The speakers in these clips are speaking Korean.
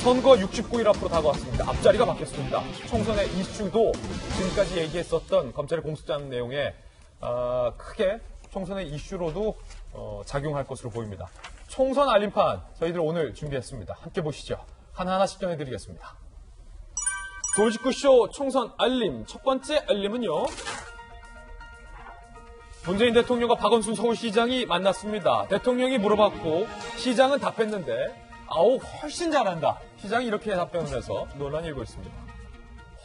선거 69일 앞으로 다가왔습니다. 앞자리가 바뀌었습니다. 총선의 이슈도 지금까지 얘기했었던 검찰의 공수처 내용에 크게 총선의 이슈로도 작용할 것으로 보입니다. 총선 알림판 저희들 오늘 준비했습니다. 함께 보시죠. 하나하나씩 전해드리겠습니다. 돌직구쇼 총선 알림. 첫 번째 알림은요. 문재인 대통령과 박원순 서울시장이 만났습니다. 대통령이 물어봤고 시장은 답했는데 아우 훨씬 잘한다. 시장이 이렇게 답변을 해서 논란이 일고 있습니다.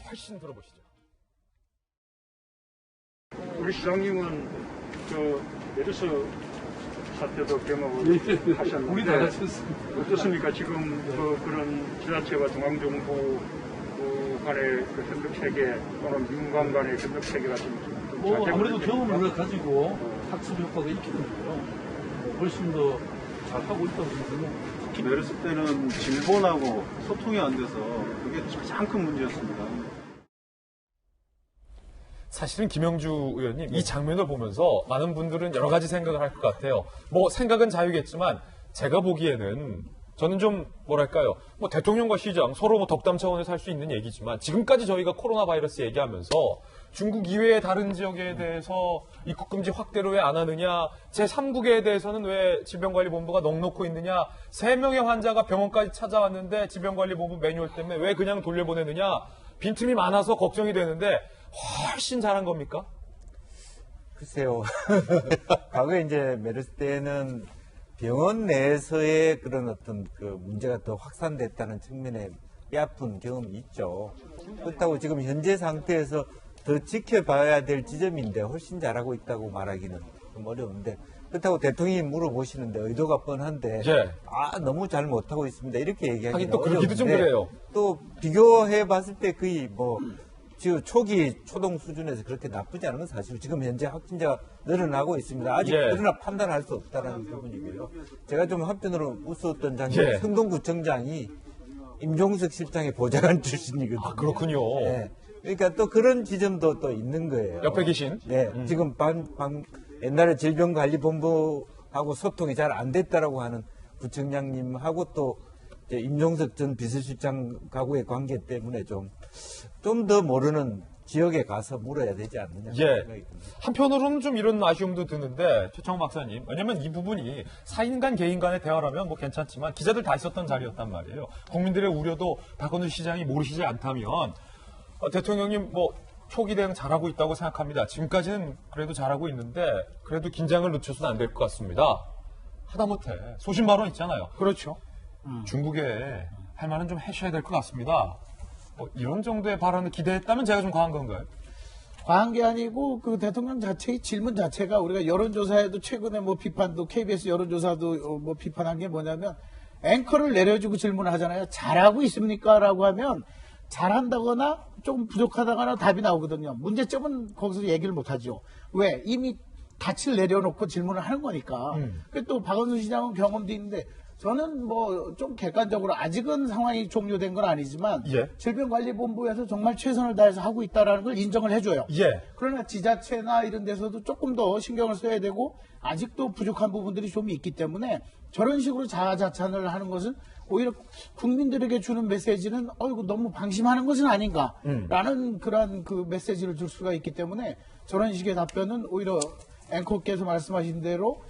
훨씬 들어보시죠. 우리 시장님은 메르스 사태도 경험을 하셨는데 우리 다 다쳤습니다. 어떻습니까? 지금 그런 지자체와 중앙정부 간의 협력체계 또는 민관 간의 협력체계가 좀 아무래도 경험을 가지고 학습 효과가 있기 때문에요. 훨씬 더 잘하고 있다고 생각해요. 특히 메르스 때는 질본하고 소통이 안 돼서 그게 가장 큰 문제였습니다. 사실은 김영주 의원님 이 장면을 보면서 많은 분들은 여러 가지 생각을 할 것 같아요. 뭐 생각은 자유겠지만 제가 보기에는 저는 좀 뭐랄까요. 뭐 대통령과 시장 서로 뭐 덕담 차원에서 할 수 있는 얘기지만 지금까지 저희가 코로나 바이러스 얘기하면서 중국 이외의 다른 지역에 대해서 입국 금지 확대를 왜 안 하느냐, 제3국에 대해서는 왜 질병관리본부가 넉놓고 있느냐, 3명의 환자가 병원까지 찾아왔는데 질병관리본부 매뉴얼 때문에 왜 그냥 돌려보내느냐, 빈틈이 많아서 걱정이 되는데 훨씬 잘한 겁니까? 글쎄요. 과거에 이제 메르스 때는 병원 내에서의 그런 어떤 그 문제가 더 확산됐다는 측면에 뼈아픈 경험이 있죠. 그렇다고 지금 현재 상태에서 더 지켜봐야 될 지점인데 훨씬 잘하고 있다고 말하기는 좀 어려운데 그렇다고 대통령이 물어보시는데 의도가 뻔한데 너무 잘 못하고 있습니다. 이렇게 얘기하기는 또 그러기도 좀 그래요. 또 비교해봤을 때 거의 지금 초기 초동 수준에서 그렇게 나쁘지 않은 건 사실 지금 현재 확진자가 늘어나고 있습니다. 아직 그러나 판단할 수 없다는 부분이고요. 제가 좀 한편으로 웃었던 장면 성동구청장이 임종석 실장의 보좌관 출신이거든요. 아, 그렇군요. 네. 그러니까 또 그런 지점도 또 있는 거예요. 옆에 계신? 네. 지금 옛날에 질병관리본부하고 소통이 잘 안 됐다라고 하는 부청장님하고 또 임종석 전 비서실장하고의 관계 때문에 좀 더 모르는 지역에 가서 물어야 되지 않느냐 생각이 듭니다. 한편으로는 좀 이런 아쉬움도 드는데 최창호 박사님, 왜냐면 이 부분이 사인 간 개인 간의 대화라면 뭐 괜찮지만 기자들 다 있었던 자리였단 말이에요. 국민들의 우려도 박원순 시장이 모르시지 않다면 대통령님 뭐 초기 대응 잘하고 있다고 생각합니다. 지금까지는 그래도 잘하고 있는데 그래도 긴장을 늦춰서는 안 될 것 같습니다. 하다못해 소신 발언 있잖아요. 그렇죠. 중국에 할 말은 좀 하셔야 될 것 같습니다. 이런 정도의 발언을 기대했다면 제가 좀 과한 건가요? 과한 게 아니고 그 대통령 자체의 질문 자체가 우리가 여론조사에도 최근에 뭐 비판도 KBS 여론조사도 뭐 비판한 게 뭐냐면 앵커를 내려주고 질문을 하잖아요. 잘하고 있습니까? 라고 하면 잘한다거나 조금 부족하다거나 답이 나오거든요. 문제점은 거기서 얘기를 못하죠. 왜? 이미 닻을 내려놓고 질문을 하는 거니까. 또 박원순 시장은 경험도 있는데 저는 뭐 좀 객관적으로 아직은 상황이 종료된 건 아니지만 질병관리본부에서 정말 최선을 다해서 하고 있다는 걸 인정을 해줘요. 그러나 지자체나 이런 데서도 조금 더 신경을 써야 되고 아직도 부족한 부분들이 좀 있기 때문에 저런 식으로 자아자찬을 하는 것은 오히려 국민들에게 주는 메시지는 이거 너무 방심하는 것은 아닌가라는 그런 그 메시지를 줄 수가 있기 때문에 저런 식의 답변은 오히려 앵커께서 말씀하신 대로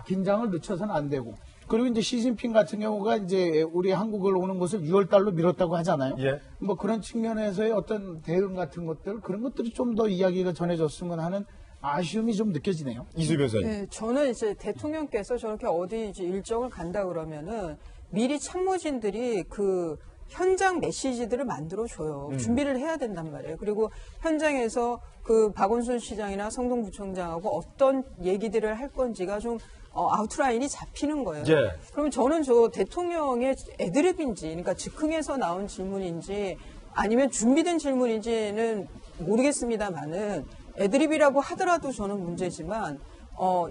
긴장을 늦춰서는 안 되고 그리고 이제 시진핑 같은 경우가 이제 우리 한국을 오는 것을 6월 달로 미뤘다고 하잖아요. 뭐 그런 측면에서의 어떤 대응 같은 것들 그런 것들이 좀 더 이야기가 전해졌으면 하는 아쉬움이 좀 느껴지네요. 이수 변호사님. 네, 저는 이제 대통령께서 저렇게 어디 이제 일정을 간다 그러면은 미리 참모진들이 그 현장 메시지들을 만들어줘요. 준비를 해야 된단 말이에요. 그리고 현장에서 그 박원순 시장이나 성동구청장하고 어떤 얘기들을 할 건지가 좀 아웃라인이 잡히는 거예요. 그럼 저는 저 대통령의 애드립인지, 그러니까 즉흥에서 나온 질문인지 아니면 준비된 질문인지는 모르겠습니다만은 애드립이라고 하더라도 저는 문제지만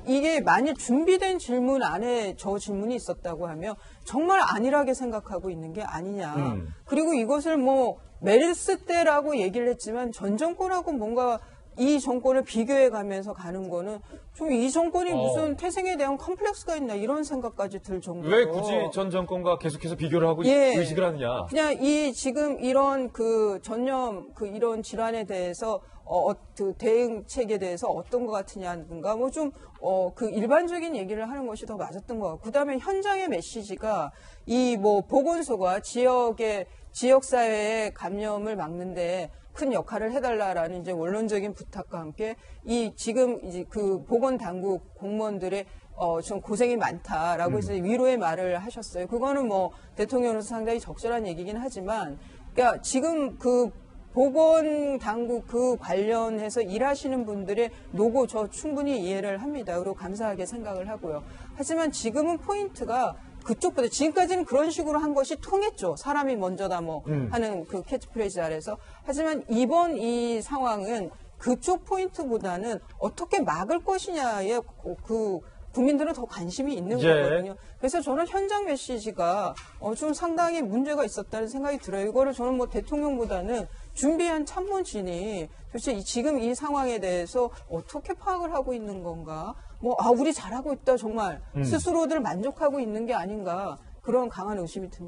이게 만약 준비된 질문 안에 저 질문이 있었다고 하면 정말 안일하게 생각하고 있는 게 아니냐. 그리고 이것을 뭐 메르스 때라고 얘기를 했지만 전 정권하고 뭔가 이 정권을 비교해 가면서 가는 거는 좀 이 정권이 무슨 태생에 대한 컴플렉스가 있나 이런 생각까지 들 정도로. 왜 굳이 전 정권과 계속해서 비교를 하고 예. 의식을 하느냐. 그냥 이 지금 이런 그 전염 그 이런 질환에 대해서 그 대응책에 대해서 어떤 것 같으냐든가 뭐 좀 그 일반적인 얘기를 하는 것이 더 맞았던 것 같고 그다음에 현장의 메시지가 이 뭐 보건소가 지역 사회의 감염을 막는데 큰 역할을 해달라라는 이제 원론적인 부탁과 함께 이 지금 이제 그 보건 당국 공무원들의 좀 고생이 많다라고 해서 위로의 말을 하셨어요. 그거는 뭐 대통령으로서 상당히 적절한 얘기긴 하지만, 그러니까 지금 그 보건 당국 그 관련해서 일하시는 분들의 노고 저 충분히 이해를 합니다. 그리고 감사하게 생각을 하고요. 하지만 지금은 포인트가 그쪽보다 지금까지는 그런 식으로 한 것이 통했죠. 사람이 먼저다 뭐 하는 그 캐치프레이즈 아래서. 하지만 이번 이 상황은 그쪽 포인트보다는 어떻게 막을 것이냐에 그 국민들은 더 관심이 있는 거거든요. 그래서 저는 현장 메시지가 좀 상당히 문제가 있었다는 생각이 들어요. 이거를 저는 뭐 대통령보다는 준비한 참모진이 도대체 지금 이 상황에 대해서 어떻게 파악을 하고 있는 건가? 우리 잘하고 있다 정말 스스로들 만족하고 있는 게 아닌가 그런 강한 의심이 듭니다.